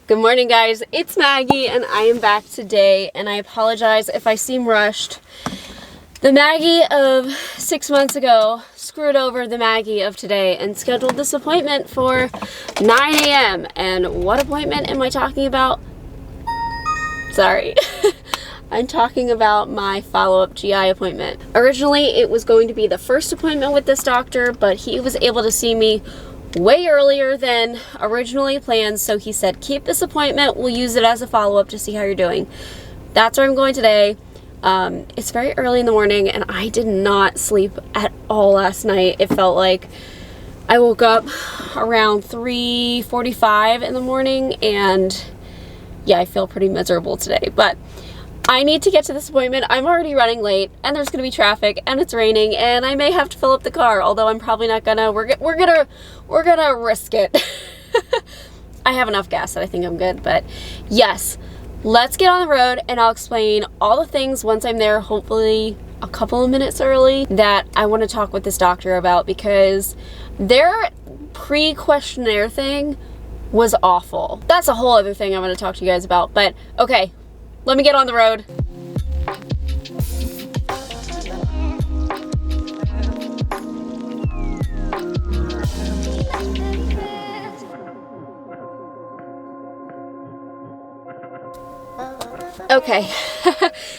Good morning, guys. It's Maggie and I am back today, and I apologize if I seem rushed. The Maggie of 6 months ago screwed over the Maggie of today and scheduled this appointment for 9 a.m. And what appointment am I talking about? Sorry. I'm talking about my follow-up GI appointment. Originally, it was going to be the first appointment with this doctor, but he was able to see me way earlier than originally planned, so he said, keep this appointment, we'll use it as a follow-up to see how you're doing. That's where I'm going today. It's very early in the morning, and I did not sleep at all last night. It felt like I woke up around 3:45 in the morning, and yeah, I feel pretty miserable today, but I need to get to this appointment. I'm already running late, and there's gonna be traffic, and it's raining, and I may have to fill up the car, although I'm probably not gonna. We're gonna risk it. I have enough gas that I think I'm good, but yes, let's get on the road, and I'll explain all the things once I'm there, hopefully a couple of minutes early, that I want to talk with this doctor about, because their pre-questionnaire thing was awful. That's a whole other thing I'm gonna talk to you guys about, but okay. Let me get on the road. Okay.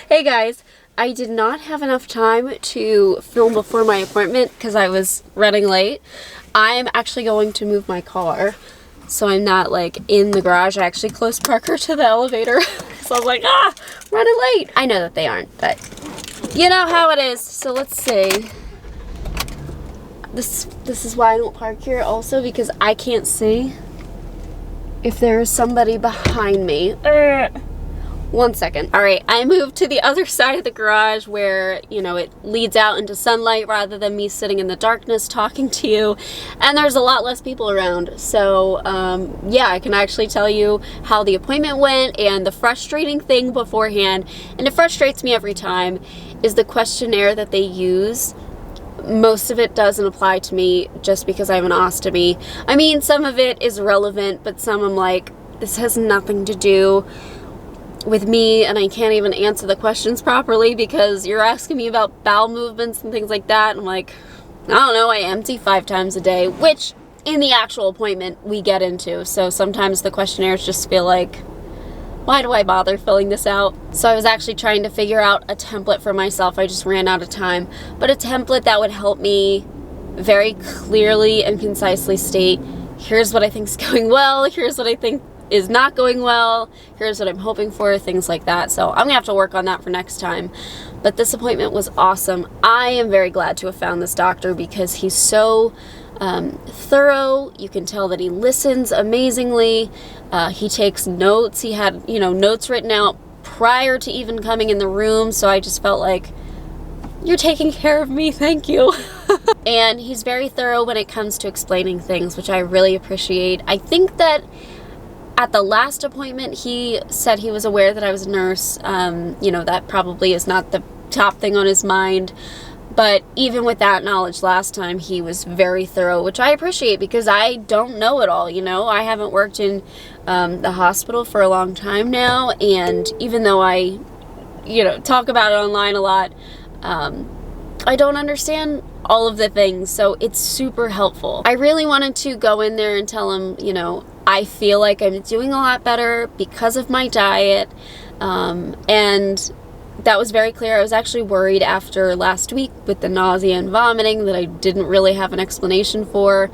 Hey guys, I did not have enough time to film before my appointment because I was running late. I'm actually going to move my car, so I'm not like in the garage. I actually close Parker to the elevator. So I was like, running late. I know that they aren't, but you know how it is. So let's see. This is why I don't park here also, because I can't see if there is somebody behind me. 1 second. All right, I moved to the other side of the garage where, you know, it leads out into sunlight rather than me sitting in the darkness talking to you. And there's a lot less people around. So, yeah, I can actually tell you how the appointment went, and the frustrating thing beforehand, and it frustrates me every time, is the questionnaire that they use. Most of it doesn't apply to me just because I have an ostomy. I mean, some of it is relevant, but some I'm like, this has nothing to do with me, and I can't even answer the questions properly because you're asking me about bowel movements and things like that. I'm like, I don't know, I empty 5 times a day, which in the actual appointment we get into. So sometimes the questionnaires just feel like, why do I bother filling this out? So I was actually trying to figure out a template for myself. I just ran out of time, but a template that would help me very clearly and concisely state, here's what I think is going well, here's what I think is not going well, here's what I'm hoping for, things like that. So I'm gonna have to work on that for next time. But this appointment was awesome. I am very glad to have found this doctor because he's so thorough. You can tell that he listens amazingly. He takes notes. He had, you know, notes written out prior to even coming in the room. So I just felt like, you're taking care of me, thank you. And he's very thorough when it comes to explaining things, which I really appreciate. I think that at the last appointment, he said he was aware that I was a nurse. You know, that probably is not the top thing on his mind. But even with that knowledge last time, he was very thorough, which I appreciate because I don't know it all, you know. I haven't worked in the hospital for a long time now. And even though I, you know, talk about it online a lot, I don't understand all of the things. So it's super helpful. I really wanted to go in there and tell him, you know, I feel like I'm doing a lot better because of my diet, and that was very clear. I was actually worried after last week with the nausea and vomiting that I didn't really have an explanation for.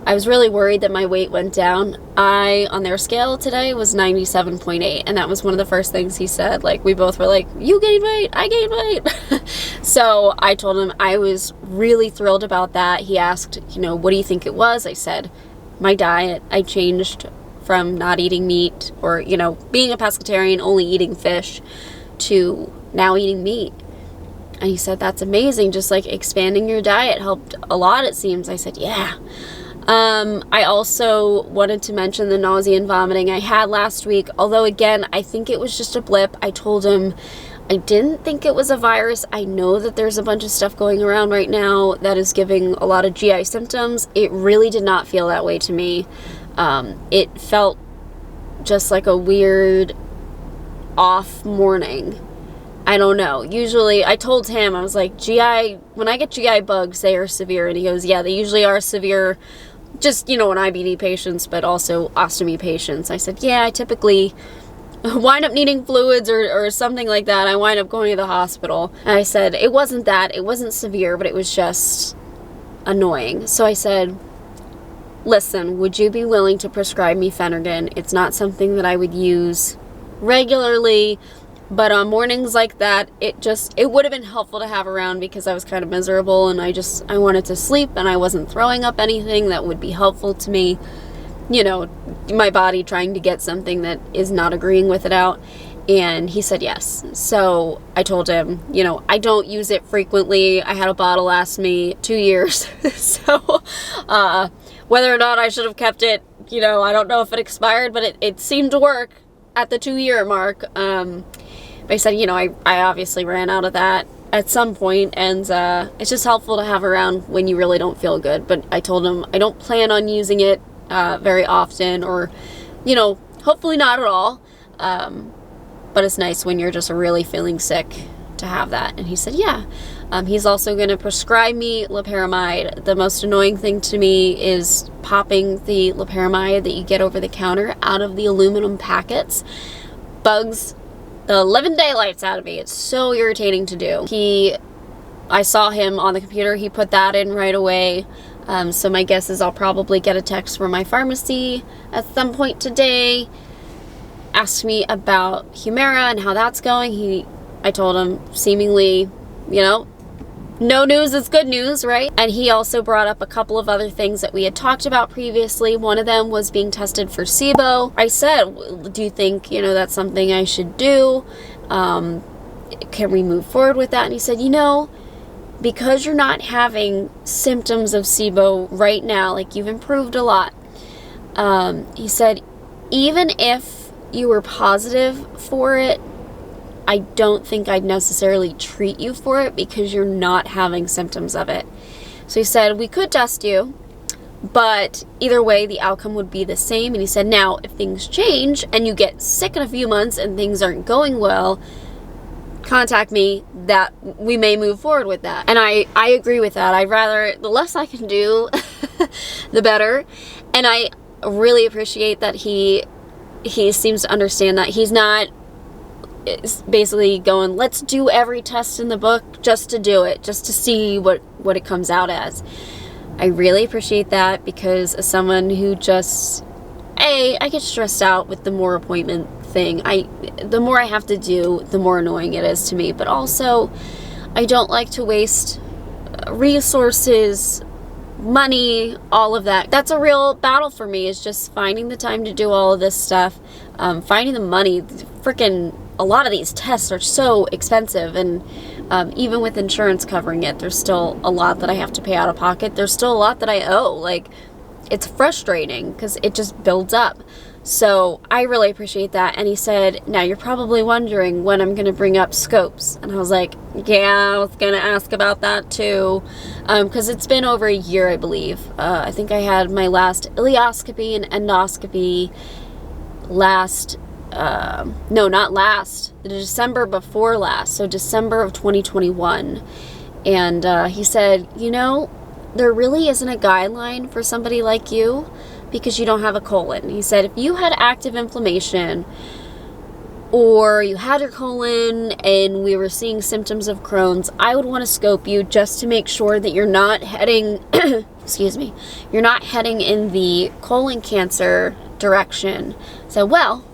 I was really worried that my weight went down. On their scale today, was 97.8, and that was one of the first things he said. Like, we both were like, you gained weight, I gained weight. So I told him I was really thrilled about that. He asked, you know, what do you think it was? I said, my diet. I changed from not eating meat, or, you know, being a pescatarian, only eating fish, to now eating meat. And he said, that's amazing. Just like expanding your diet helped a lot, it seems. I said, yeah. I also wanted to mention the nausea and vomiting I had last week, although again, I think it was just a blip. I told him I didn't think it was a virus. I know that there's a bunch of stuff going around right now that is giving a lot of GI symptoms. It really did not feel that way to me. It felt just like a weird off morning. I don't know. Usually, I told him, I was like, when I get GI bugs, they are severe. And he goes, yeah, they usually are severe, just, in IBD patients, but also ostomy patients. I said, yeah, I typically wind up needing fluids or something like that. I wind up going to the hospital. And I said, it wasn't that. It wasn't severe, but it was just annoying. So I said, listen, would you be willing to prescribe me Phenergan? It's not something that I would use regularly, but on mornings like that, it would have been helpful to have around because I was kind of miserable and I wanted to sleep and I wasn't throwing up anything that would be helpful to me. My body trying to get something that is not agreeing with it out. And he said yes. So I told him, I don't use it frequently. I had a bottle last me 2 years. So whether or not I should have kept it, I don't know if it expired, but it seemed to work at the 2-year mark. But I said, I obviously ran out of that at some point, and it's just helpful to have around when you really don't feel good. But I told him I don't plan on using it very often, or, hopefully not at all. But it's nice when you're just really feeling sick to have that. And he said, yeah. He's also going to prescribe me loperamide. The most annoying thing to me is popping the loperamide that you get over the counter out of the aluminum packets. Bugs the living daylights out of me. It's so irritating to do. I saw him on the computer. He put that in right away. So my guess is I'll probably get a text from my pharmacy at some point today. Asked me about Humira and how that's going. I told him seemingly, no news is good news, right? And he also brought up a couple of other things that we had talked about previously. One of them was being tested for SIBO. I said, do you think, that's something I should do? Can we move forward with that? And he said, because you're not having symptoms of SIBO right now, like you've improved a lot. He said, even if you were positive for it, I don't think I'd necessarily treat you for it because you're not having symptoms of it. So he said, we could test you, but either way, the outcome would be the same. And he said, now, if things change and you get sick in a few months and things aren't going well, contact me, that we may move forward with that. And I agree with that. I'd rather, the less I can do, the better. And I really appreciate that he seems to understand that. He's not basically going, let's do every test in the book just to do it, just to see what it comes out as. I really appreciate that because as someone who just, I get stressed out with the more appointment thing. The more I have to do, the more annoying it is to me. But also, I don't like to waste resources, money, all of that. That's a real battle for me, is just finding the time to do all of this stuff, finding the money. Freaking a lot of these tests are so expensive, and even with insurance covering it, there's still a lot that I have to pay out of pocket. There's still a lot that I owe. Like, it's frustrating because it just builds up. So I really appreciate that. And he said, now you're probably wondering when I'm going to bring up scopes. And I was like, yeah, I was going to ask about that too. Because it's been over a year, I believe. I think I had my last ileoscopy and endoscopy the December before last. So December of 2021. And he said, there really isn't a guideline for somebody like you because you don't have a colon. He said, if you had active inflammation or you had your colon and we were seeing symptoms of Crohn's, I would want to scope you just to make sure that you're not heading, you're not heading in the colon cancer direction. So, well,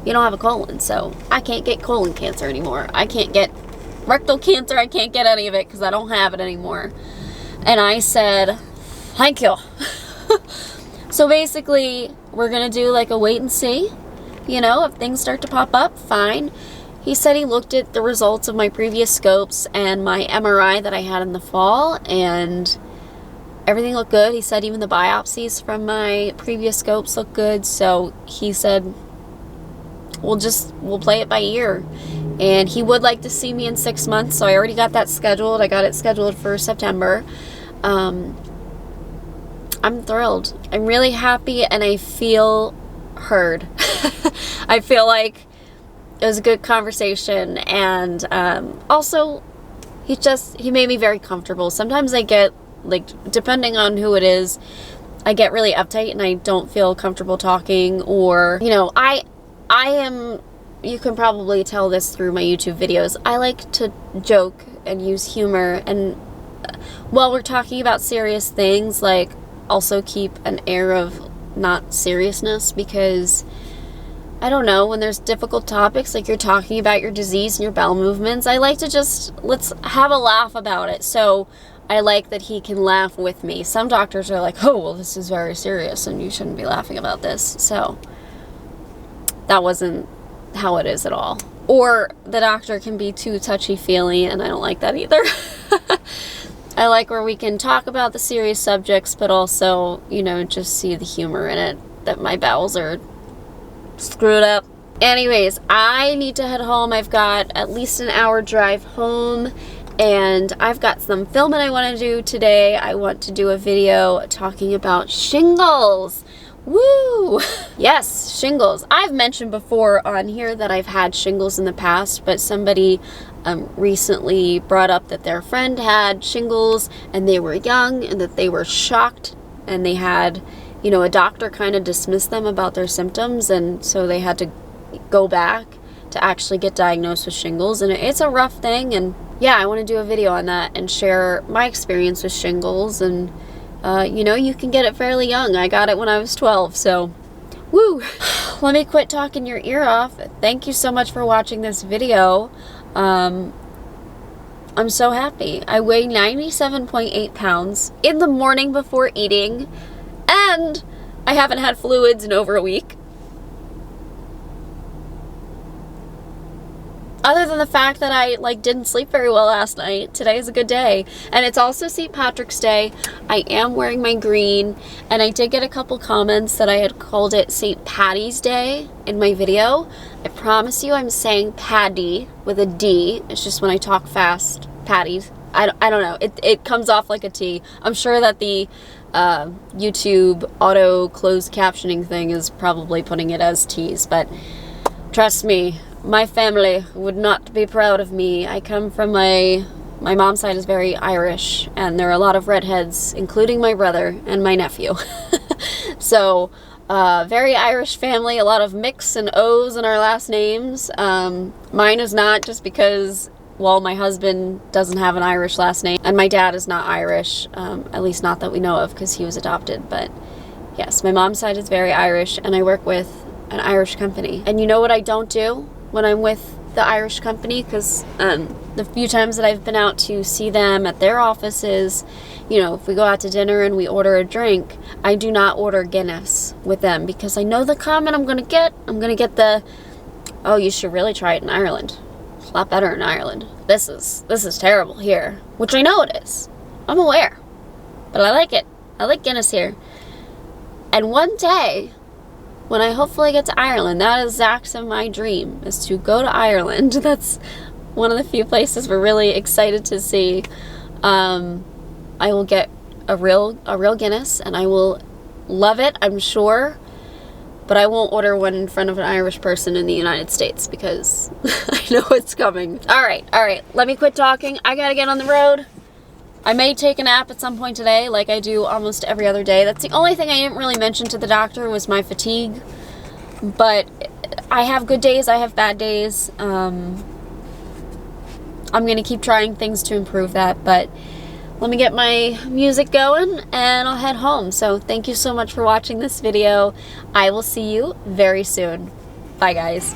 you don't have a colon, so I can't get colon cancer anymore. I can't get rectal cancer. I can't get any of it because I don't have it anymore. And I said, thank you. So basically, we're going to do like a wait and see. If things start to pop up, fine. He said he looked at the results of my previous scopes and my MRI that I had in the fall, and everything looked good. He said even the biopsies from my previous scopes look good. So he said, we'll play it by ear. And he would like to see me in 6 months, so I already got that scheduled. I got it scheduled for September. I'm thrilled. I'm really happy, and I feel heard. I feel like it was a good conversation, and also he made me very comfortable. Sometimes I get, like, depending on who it is, I get really uptight and I don't feel comfortable talking, or, you know, I am, you can probably tell this through my YouTube videos, I like to joke and use humor, and while we're talking about serious things, like, also keep an air of not seriousness, because I don't know, when there's difficult topics, like you're talking about your disease and your bowel movements, I like to just, let's have a laugh about it. So I like that he can laugh with me. Some doctors are like, oh, well, this is very serious and you shouldn't be laughing about this. So that wasn't how it is at all. Or the doctor can be too touchy-feely, and I don't like that either. I like where we can talk about the serious subjects, but also, you know, just see the humor in it, that my bowels are screwed up. Anyways, I need to head home. I've got at least an hour drive home, and I've got some filming I want to do today. I want to do a video talking about shingles. Woo! Yes, shingles. I've mentioned before on here that I've had shingles in the past, but somebody recently brought up that their friend had shingles and they were young and that they were shocked, and they had, you know, a doctor kind of dismissed them about their symptoms, and so they had to go back to actually get diagnosed with shingles, and it's a rough thing. And yeah, I want to do a video on that and share my experience with shingles. And you know, you can get it fairly young. I got it when I was 12, so woo! Let me quit talking your ear off. Thank you so much for watching this video. I'm so happy. I weigh 97.8 pounds in the morning before eating, and I haven't had fluids in over a week. Other than the fact that I, like, didn't sleep very well last night, today is a good day. And it's also St. Patrick's Day. I am wearing my green, and I did get a couple comments that I had called it St. Patty's Day in my video. I promise you I'm saying Paddy with a D. It's just when I talk fast, Patties. I don't know. It comes off like a T. I'm sure that the YouTube auto closed captioning thing is probably putting it as T's, but trust me, my family would not be proud of me. I come from my mom's side is very Irish, and there are a lot of redheads, including my brother and my nephew. So, very Irish family, a lot of mix and O's in our last names. Mine is not, just because, well, my husband doesn't have an Irish last name, and my dad is not Irish, at least not that we know of, because he was adopted. But yes, my mom's side is very Irish, and I work with an Irish company. And you know what I don't do when I'm with the Irish company? Because the few times that I've been out to see them at their offices, you know, if we go out to dinner and we order a drink, I do not order Guinness with them, because I know the comment I'm gonna get. I'm gonna get the, oh, you should really try it in Ireland. It's a lot better in Ireland. This is terrible here, which I know it is. I'm aware, but I like it. I like Guinness here. And one day, when I hopefully get to Ireland, that is Zach's and my dream, is to go to Ireland. That's one of the few places we're really excited to see. I will get a real Guinness, and I will love it, I'm sure. But I won't order one in front of an Irish person in the United States, because I know it's coming. All right. Let me quit talking. I gotta get on the road. I may take a nap at some point today, like I do almost every other day. That's the only thing I didn't really mention to the doctor, was my fatigue. But I have good days, I have bad days. I'm going to keep trying things to improve that. But let me get my music going, and I'll head home. So thank you so much for watching this video. I will see you very soon. Bye, guys.